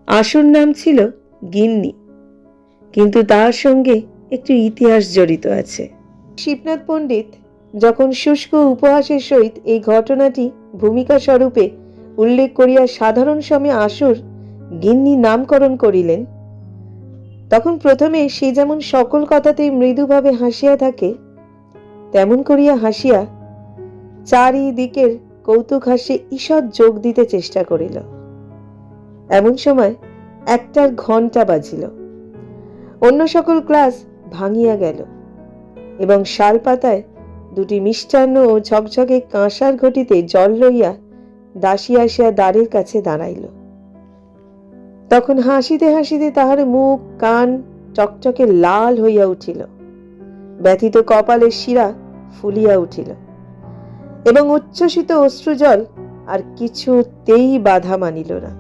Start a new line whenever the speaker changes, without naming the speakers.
আশুর নাম ছিল গিন্নি, কিন্তু তার সঙ্গে একটু ইতিহাস জড়িত আছে। শিবনাথ পণ্ডিত যখন শুষ্ক উপহাসের সহিত এই ঘটনাটি ভূমিকা স্বরূপে উল্লেখ করিয়া সাধারণ সময়ে আশুর গিন্নি নামকরণ করিলেন, তখন প্রথমে সে যেমন সকল কথাতেই মৃদুভাবে হাসিয়া থাকে, তেমন করিয়া হাসিয়া চারিদিকের কৌতুক হাসে ঈষৎ যোগ দিতে চেষ্টা করিল। এমন সময় 1টার ঘণ্টা বাজিল। অন্য সকল ক্লাস ভাঙিয়া গেল এবং শালপাতায় 2টি মিষ্টান্ন ও ঝকঝকে কাঁসার ঘটিতে জল লইয়া দাসী আসিয়া দ্বারের কাছে দাঁড়াইল। তখন হাসিতে হাসিতে তাহার মুখ কান টকটকে লাল হইয়া উঠিল, ব্যথিত কপালের শিরা ফুলিয়া উঠিল এবং উচ্ছ্বসিত অশ্রুজল আর কিছুতেই বাধা মানিল না।